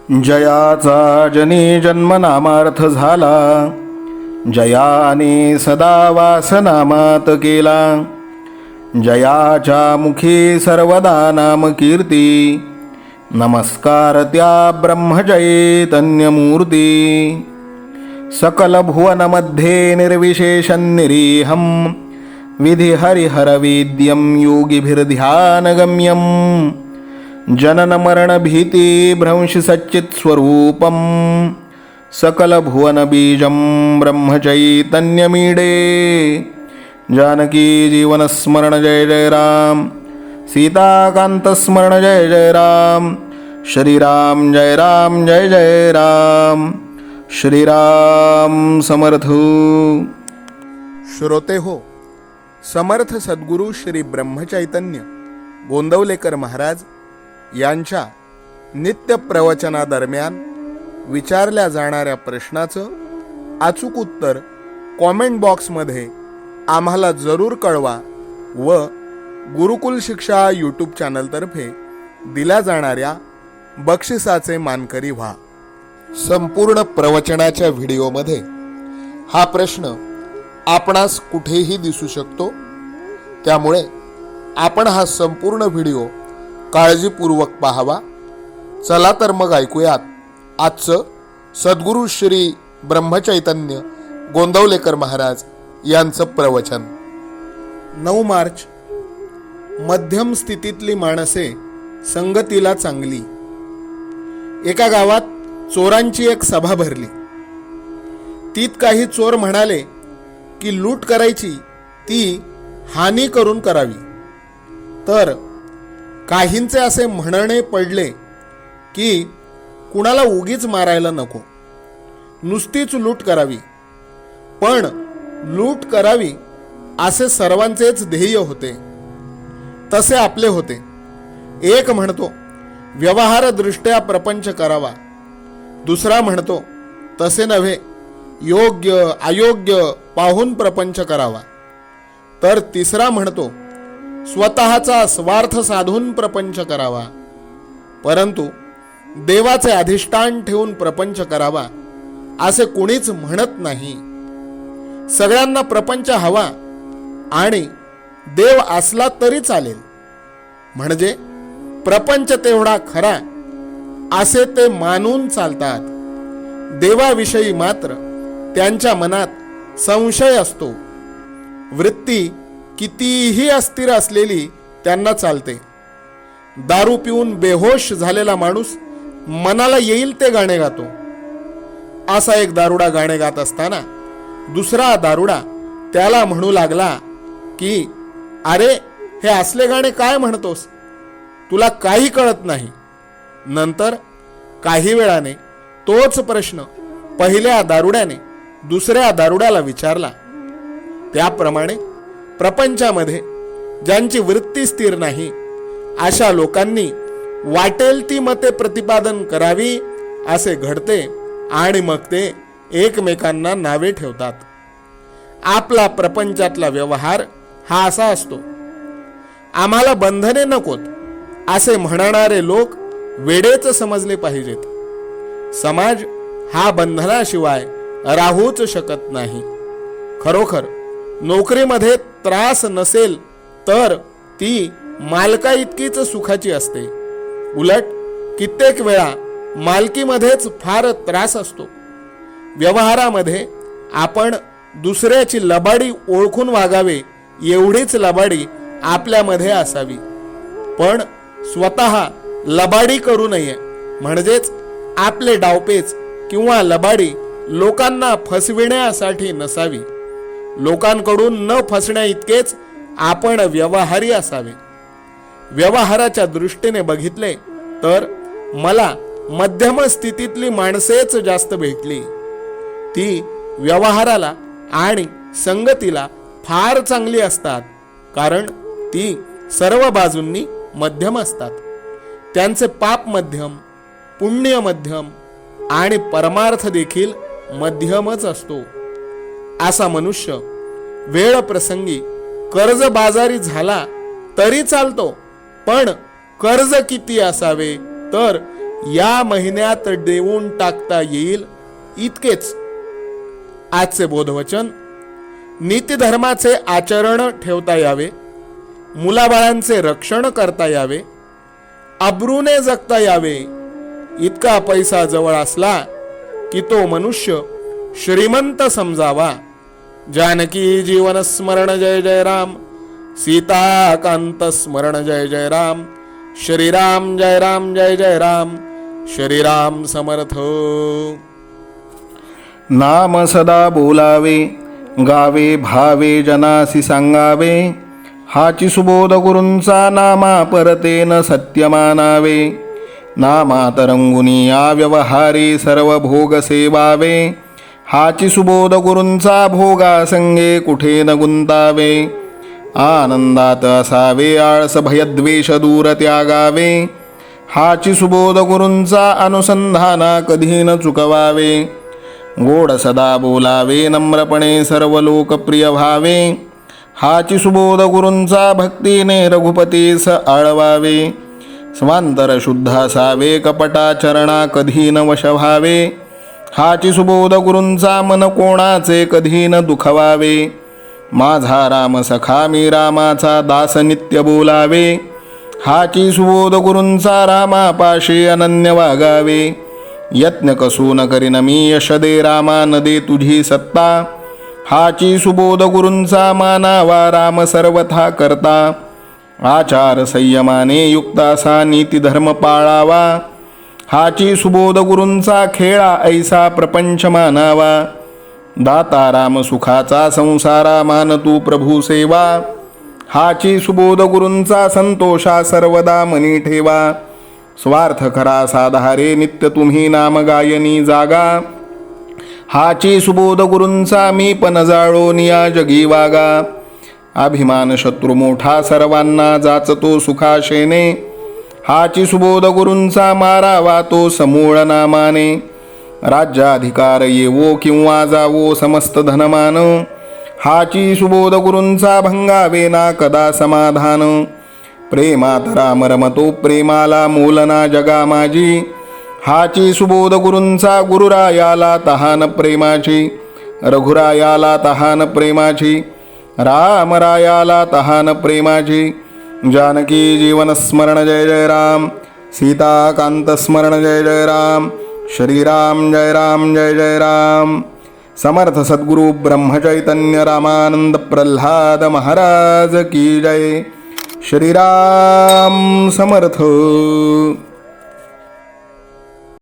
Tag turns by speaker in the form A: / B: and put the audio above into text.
A: जयाचा जनी जन्मनामार्थ झाला, जयाने सदा वासनामात केला. जयाच्या मुखी सर्वदा नाम कीर्ती, नमस्कार त्या ब्रह्मचैतन्यमूर्ती. सकल भुवनमध्ये निर्विशेषं निरीहं, विधिहरिहरवेद्यं योगिभिर्ध्यानगम्यं. जनन मरण भीति भ्रंश सच्चित् स्वरूपं, सकल भुवन बीजं ब्रह्मचैतन्यमीडे. जानकी जीवन स्मरण जय जय राम, सीताकांत स्मरण जय जय राम. श्रीराम जय राम जय जय राम. श्रीराम समर्थ. श्रोते हो, समर्थ सद्गुरू श्री ब्रह्मचैतन्य गोंदवलेकर महाराज यांच्या नित्य प्रवचनादरम्यान विचारल्या जाणाऱ्या प्रश्नाचं अचूक उत्तर कॉमेंट बॉक्समध्ये आम्हाला जरूर कळवा व गुरुकुल शिक्षा यूट्यूब चॅनलतर्फे दिल्या जाणाऱ्या बक्षिसाचे मानकरी व्हा. संपूर्ण प्रवचनाच्या व्हिडिओमध्ये हा प्रश्न आपणास कुठेही दिसू शकतो, त्यामुळे आपण हा संपूर्ण व्हिडिओ काळजीपूर्वक पाहावा. चला तर मग ऐकूयात आजचं सद्गुरू श्री ब्रह्मचैतन्य गोंदवलेकर महाराज यांचं प्रवचन. 9 मार्च. मध्यम स्थितीतली माणसे संगतीला चांगली. एका गावात चोरांची एक सभा भरली. तीत काही चोर म्हणाले की लूट करायची ती हानी करून करावी. तर काहींचे असे म्हणणे पडले की कुणाला उगीच मारायला नको, नुसतीच लूट करावी. पण लूट करावी असे सर्वांचेच ध्येय होते, तसे आपले होते. एक म्हणतो व्यवहारदृष्ट्या प्रपंच करावा, दुसरा म्हणतो तसे नव्हे, योग्य अयोग्य पाहून प्रपंच करावा, तर तिसरा म्हणतो स्वतःचा स्वार्थ साधून प्रपंच करावा. परंतु देवाचे अधिष्ठान ठेवून प्रपंच करावा असे कुणीच म्हणत नाही. सगळ्यांना प्रपंच हवा आणि देव असला तरी चालेल, म्हणजे प्रपंच तेवढा खरा असे ते मानून चालतात. देवाविषयी मात्र त्यांच्या मनात संशय असतो. वृत्ती कितीही अस्थिर असलेली त्यांना चालते. दारू पिऊन बेहोश झालेला माणूस मनाला येईल ते गाणे गातो. असा एक दारुडा गाणे गात असताना दुसरा दारुडा त्याला म्हणू लागला की अरे हे असले गाणे काय म्हणतोस, तुला काही कळत नाही. नंतर काही वेळाने तोच प्रश्न पहिल्या दारुड्याने दुसऱ्या दारुड्याला विचारला. त्याप्रमाणे प्रपंचामध्ये ज्यांची वृत्ती स्थिर नाही अशा लोकांनी वाटेल ती मते प्रतिपादन करावी असे घडते आणि मग ते एकमेकांना नावे ठेवतात. आपला प्रपंचातला व्यवहार हा असा असतो. आम्हाला बंधने नकोत असे म्हणणारे लोक वेडेच समजले पाहिजेत. समाज हा बंधनाशिवाय राहूच शकत नाही. खरोखर नोकरीमध्ये त्रास नसेल तर ती मालका इतकीच सुखाची असते. उलट कित्येक वेळा मालकीमध्येच फार त्रास असतो. व्यवहारामध्ये आपण दुसऱ्याची लबाडी ओळखून वागावे एवढीच लबाडी आपल्यामध्ये असावी, पण स्वतः लबाडी करू नये. म्हणजेच आपले डावपेच किंवा लबाडी लोकांना फसविण्यासाठी नसावी. लोकांकडून न फसण्या इतकेच आपण व्यवहारी असावे. व्यवहाराच्या दृष्टीने बघितले तर मला मध्यम स्थितीतली माणसेच जास्त भेटली. ती व्यवहाराला आणि संगतीला फार चांगली असतात, कारण ती सर्व बाजूंनी मध्यम असतात. त्यांचे पाप मध्यम, पुण्य मध्यम आणि परमार्थ देखील मध्यमच असतो. असा मनुष्य वेळ प्रसंगी कर्जबाजारी झाला तरी चालतो, पण कर्ज किती असावे तर
B: या महिन्यात देऊन टाकता येईल इतकेच आजचे बोधवचन. नीतिधर्माचे आचरण ठेवता यावे, मुलाबाळांचे रक्षण करता यावे, अब्रूने जगता यावे. इतका पैसा जवळ असला की तो मनुष्य श्रीमंत समजावा. जानकी जीवन स्मरण जय जय राम, सीताकांत स्मरण जय जय राम. श्रीराम जय राम जय जय राम, श्रीराम समर्थ.
A: नाम सदा बोलावे, गावे भावे जनासी सांगावे. हाची सुबोध गुरूंचा नामा परतेन सत्य मानावे. नामात रंगुनी या व्यवहारी सर्व भोग सेवावे. हाची सुबोध गुरूंचा भोगा संगे कुठे न गुंतावे. आनंदात असावे आळस भयद्वेष दूर त्यागावे. हाची सुबोध गुरूंचा अनुसंधाना कधी न चुकवावे. गोड सदा बोलावे, नम्रपणे सर्व लोकप्रिय व्हावे. हाची सुबोध गुरूंचा भक्तीने रघुपतीस आळवावे. स्वांतर शुद्ध असावे, कपटाचरणा कधी न वश व्हावे. हाची सुबोध गुरूंचा मन कोणाचे कधी न दुखवावे. माझा राम सखा मी रामाचा दास नित्य बोलावे. हाची सुबोध गुरूंचा रामापाशी अनन्य वागावे. यत्न कसून करीन मी यश दे रामा न दे तुझी सत्ता. हाची सुबोध गुरूंचा मानावा राम सर्वथा करता. आचार संयमाने युक्त असा नीती धर्म पाळावा. हाची सुबोध गुरूंचा खेळा ऐसा प्रपंच मानावा. दाता राम सुखाचा संसारा मान तू प्रभू सेवा. हाची सुबोध गुरूंचा संतोषा सर्वदा मनी ठेवा. स्वार्थ खरा साधारे नित्य तुम्ही नाम गायनी जागा. हाची सुबोध गुरूंचा मी पण जाळोन या जगी वागा. अभिमान शत्रू मोठा सर्वांना जाचतो सुखाशेने. हाची सुबोध गुरूंचा मारावा तो समूळ नामाने. राज्याधिकार येवो किंवा जावो समस्त धनमान. हाची सुबोध गुरूंचा भंगावे ना कदा समाधान. प्रेमात राम रमतो प्रेमाला मोलना जगा माझी. हाची सुबोध गुरूंचा गुरुरायाला तहान प्रेमाची. रघुरायाला तहान प्रेमाची. रामरायाला तहान प्रेमाची. जानकी जीवन स्मरण जय जय राम, सीताकांत स्मरण जय जय राम. श्रीराम जय राम जय जय राम. समर्थ सद्गुरु ब्रह्मचैतन्य रामानंद प्रल्हाद महाराज की जय. श्रीराम समर्थ.